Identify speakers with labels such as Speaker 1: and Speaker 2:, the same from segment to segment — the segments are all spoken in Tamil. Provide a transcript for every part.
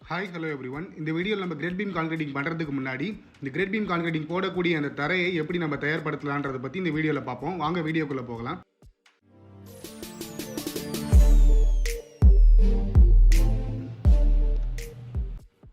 Speaker 1: Hi hello every one. இந்த வீடியோவில் நம்ம கிரேட் பீம் கான்கிரீட்டிங் பண்ணுறதுக்கு முன்னாடி இந்த கிரேட் பீம் கான்கிரீட்டிங் போடக்கூடிய அந்த தரையை எப்படி நம்ம தயார்படுத்தலான்றதை பற்றி இந்த வீடியோவில் பார்ப்போம். வாங்க வீடியோக்குள்ளே போகலாம்.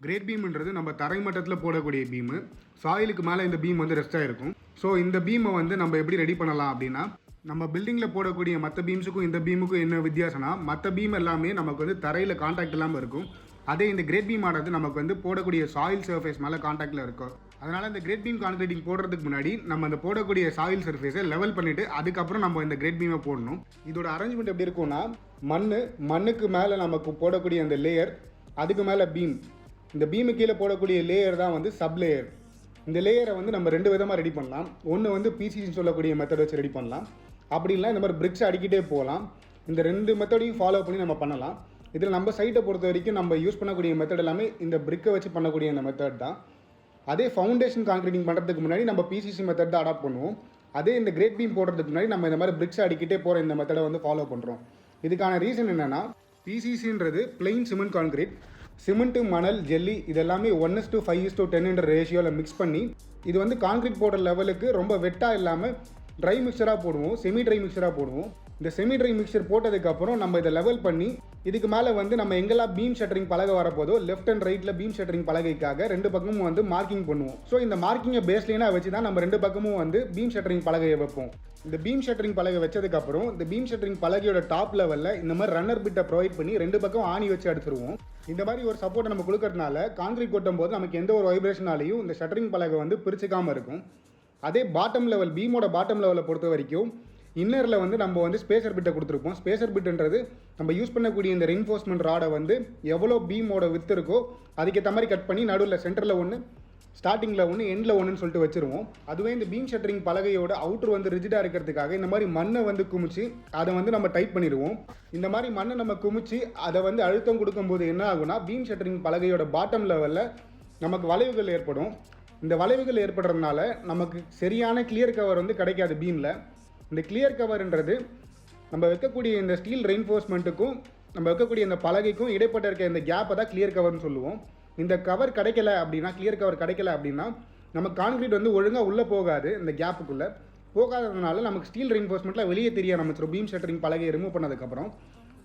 Speaker 1: கிரேட் பீம்ன்றது நம்ம தரை மட்டத்தில் போடக்கூடிய பீமு. சாயிலுக்கு மேலே இந்த பீம் வந்து ரெஸ்ட் ஆகிருக்கும். ஸோ இந்த பீமை வந்து நம்ம எப்படி ரெடி பண்ணலாம் அப்படின்னா, நம்ம பில்டிங்கில் போடக்கூடிய மற்ற பீம்ஸுக்கும் இந்த பீமுக்கும் என்ன வித்தியாசம்னா, மற்ற பீம் எல்லாமே நமக்கு வந்து தரையில் கான்டாக்ட் இல்லாமல் இருக்கும். அதே இந்த கிரேட் பீம் ஆனது நமக்கு வந்து போடக்கூடிய சாயில் சர்ஃபேஸ் மேலே கான்டாக்டில் இருக்கும். அதனால் இந்த கிரேட் பீம் கான்கிரீட்டிங் போடுறதுக்கு முன்னாடி நம்ம அந்த போடக்கூடிய சாயில் சர்ஃபேஸை லெவல் பண்ணிவிட்டு அதுக்கப்புறம் நம்ம இந்த கிரேட் பீமை போடணும். இதோட அரேஞ்ச்மெண்ட் எப்படி இருக்கும்னா, மண்ணுக்கு மேலே நமக்கு போடக்கூடிய அந்த லேயர், அதுக்கு மேலே பீம், இந்த பீமு கீழே போடக்கூடிய லேயர் தான் வந்து சப் லேயர். இந்த லேயரை வந்து நம்ம ரெண்டு விதமாக ரெடி பண்ணலாம். ஒன்று வந்து பிசிசின்னு சொல்லக்கூடிய மெத்தட் வச்சு ரெடி பண்ணலாம். அப்படி இல்லை இந்த மாதிரி பிரிக்ஸ் அடிக்கிட்டே போகலாம். இந்த ரெண்டு மெத்தடையும் ஃபாலோ பண்ணி நம்ம பண்ணலாம். இதில் நம்ம சைட்டை பொறுத்த வரைக்கும் நம்ம யூஸ் பண்ணக்கூடிய மெத்தட் எல்லாமே இந்த பிரிக்கை வச்சு பண்ணக்கூடிய இந்த மெத்தட் தான். அதே ஃபவுண்டேஷன் கான்கிரீட்டிங் பண்ணுறதுக்கு முன்னாடி நம்ம பிசிசி மெத்தட் தான் அடாப்ட் பண்ணுவோம். அதே இந்த கிரேட் பீம் போடுறதுக்கு முன்னாடி நம்ம இந்த மாதிரி பிரிக்ஸ் அடிக்கிட்டே போகிற இந்த மெத்தடை வந்து ஃபாலோ பண்ணுறோம். இதுக்கான ரீசன் என்னென்னா, பிசிசின்றது பிளெயின் சிமெண்ட் கான்கிரீட். சிமெண்ட்டு, மணல், ஜெல்லி இதெல்லாமே 1:5:10 ரேஷியோவில் மிக்ஸ் பண்ணி இது வந்து கான்கிரீட் போடுற லெவலுக்கு ரொம்ப வெட்டாக இல்லாமல் ட்ரை மிக்சராக போடுவோம், செமி ட்ரை மிக்சராக போடுவோம். இந்த செமி ட்ரை மிக்சர் போட்டதுக்கப்புறம் நம்ம இதை லெவல் பண்ணி இதுக்கு மேலே வந்து நம்ம எங்கெல்லாம் பீம் ஷட்டரிங் பலகை வரப்போதோ லெஃப்ட் அண்ட் ரைட்டில் பீம் ஷட்டரிங் பலகைக்காக ரெண்டு பக்கமும் வந்து மார்க்கிங் பண்ணுவோம். ஸோ இந்த மார்க்கிங்கை பேஸ்லைனாக வச்சு தான் நம்ம ரெண்டு பக்கமும் வந்து பீம் ஷட்டரிங் பலகையை வைப்போம். இந்த பீம் ஷட்டரிங் பலகை வச்சதுக்கப்புறம் இந்த பீம் ஷட்டரிங் பலகையோட டாப் லெவலில் இந்த மாதிரி ரன்னர் பிட்டை ப்ரொவைட் பண்ணி ரெண்டு பக்கம் ஆணி வச்சு அடிச்சிருவோம். இந்த மாதிரி ஒரு சப்போர்ட்டை நம்ம கொடுக்கறதுனால கான்கிரீட் கொட்டும் போது நமக்கு எந்த ஒரு வைப்ரேஷனாலையும் இந்த ஷட்டரிங் பலகை வந்து பிரிச்சுக்காமல் இருக்கும். அதே பாட்டம் லெவல், பீமோட பாட்டம் லெவலில் பொறுத்த வரைக்கும் இன்னரில் வந்து நம்ம வந்து ஸ்பேசர் பிட்டை கொடுத்துருப்போம். ஸ்பேசர் பிட்டுன்றது நம்ம யூஸ் பண்ணக்கூடிய இந்த ரெயின்ஃபோர்ஸ்மெண்ட் ராடை வந்து எவ்வளோ பீமோட வித்து இருக்கோ அதுக்கேற்ற மாதிரி கட் பண்ணி நடுவில் சென்டரில் ஒன்று, ஸ்டார்டிங்கில் ஒன்று, எண்டில் ஒன்றுன்னு சொல்லிட்டு வச்சுருவோம். அதுவே இந்த பீம் ஷட்டரிங் பலகையோட அவுட்ரு வந்து ரிஜிடாக இருக்கிறதுக்காக இந்த மாதிரி மண்ணை வந்து குமிச்சு அதை வந்து நம்ம டைட் பண்ணிடுவோம். இந்த மாதிரி மண்ணை நம்ம குமிச்சு அதை வந்து அழுத்தம் கொடுக்கும்போது என்ன ஆகுனா, பீம் ஷட்டரிங் பலகையோட பாட்டம் லெவலில் நமக்கு வளைவுகள் ஏற்படும். இந்த வளைவுகள் ஏற்படுறதுனால நமக்கு சரியான கிளியர் கவர் வந்து கிடைக்காது பீமில். இந்த கிளியர் கவர்ன்றது நம்ம வைக்கக்கூடிய இந்த ஸ்டீல் ரெயின்ஃபோர்ஸ்மெண்ட்டுக்கும் நம்ம வைக்கக்கூடிய இந்த பலகைக்கும் இடைப்பட்ட இருக்க இந்த கேப்பை தான் கிளியர் கவர்னு சொல்லுவோம். இந்த கவர் கிடைக்கல அப்படின்னா, கிளியர் கவர் கிடைக்கல அப்படின்னா நம்ம கான்கிரீட் வந்து ஒழுங்காக உள்ளே போகாது. இந்த கேப்புக்குள்ளே போகாததுனால நமக்கு ஸ்டீல் ரெயின்ஃபோர்ஸ்மெண்ட்டில் வெளியே தெரிய ஆரம்பிச்சிடும் பீம் ஷட்டரிங் பலகையை ரிமூவ் பண்ணதுக்கப்புறம்.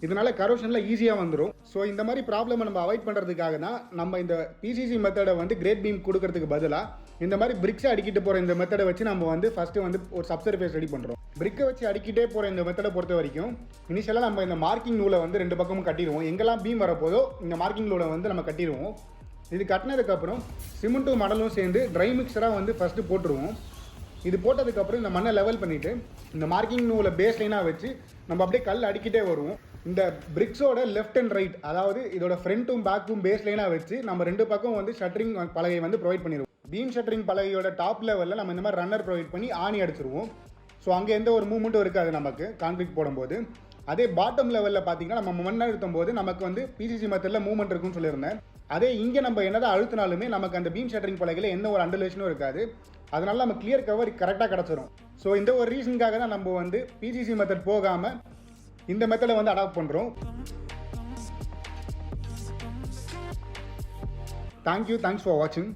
Speaker 1: இதனால் கரோஷனில் ஈஸியாக வந்துடும். ஸோ இந்த மாதிரி ப்ராப்ளமை நம்ம அவாய்ட் பண்ணுறதுக்காக தான் நம்ம இந்த பிசிசி மெத்தடை வந்து கிரேட் பீம் கொடுக்கறதுக்கு பதிலாக இந்த மாதிரி பிரிக்ஸை அடிக்கிட்டு போகிற இந்த மெத்தடை வச்சு நம்ம வந்து ஃபஸ்ட்டு வந்து ஒரு சப்சர்ஃபேஸ் ரெடி பண்ணுறோம். பிரிக்கை வச்சு அடிக்கிட்டே போகிற இந்த மெத்தடை பொறுத்த வரைக்கும் இனிஷியலாக நம்ம இந்த மார்க்கிங் நூலை வந்து ரெண்டு பக்கமும் கட்டிடுவோம். எங்கெல்லாம் பீம் வரப்போதோ இந்த மார்க்கிங் நூலை வந்து நம்ம கட்டிடுவோம். இது கட்டினதுக்கப்புறம் சிமெண்ட்டும் மணலும் சேர்ந்து ட்ரை மிக்சராக வந்து ஃபஸ்ட்டு போட்டுருவோம். இது போட்டதுக்கப்புறம் இந்த மண்ணை லெவல் பண்ணிவிட்டு இந்த மார்க்கிங் நூலை பேஸ் லைனாக வச்சு நம்ம அப்படியே கல் அடிக்கிட்டே வருவோம். இந்த பிரிக்ஸோட லெஃப்ட் அண்ட் ரைட், அதாவது இதோட ஃப்ரண்ட்டும் பேக்கும் பேஸ் லைனாக வச்சு நம்ம ரெண்டு பக்கம் வந்து ஷட்டரிங் பலகை வந்து ப்ரொவைட் பண்ணிடுவோம். பீம் ஷட்டரிங் பலகையோட டாப் லெவலில் நம்ம இந்த மாதிரி ரன்னர் ப்ரொவைட் பண்ணி ஆணி அடிச்சிருவோம். ஸோ அங்கே எந்த ஒரு மூவ்மெண்ட்டும் இருக்காது நமக்கு கான்கிரீட் போடும்போது. அதே பாட்டம் லெவலில் பார்த்தீங்கன்னா நம்ம மண் அழுத்தும் போது நமக்கு வந்து பிசிசி மெத்தடில் மூவ்மெண்ட் இருக்குன்னு சொல்லியிருந்தேன். அதே இங்கே நம்ம என்னதான் அழுத்தினாலுமே நமக்கு அந்த பீம் ஷட்டரிங் பலகையில் எந்த ஒரு அண்டர்லேஷனும் இருக்காது. அதனால நம்ம கிளியர் கவர் கரெக்டாக கிடச்சிரும். ஸோ இந்த ஒரு ரீசனுக்காக தான் நம்ம வந்து பிசிசி மெத்தட் போகாமல் இந்த மெத்தடை வந்து அடாப்ட் பண்ணுறோம். தேங்க்ஸ் ஃபார் வாட்சிங்.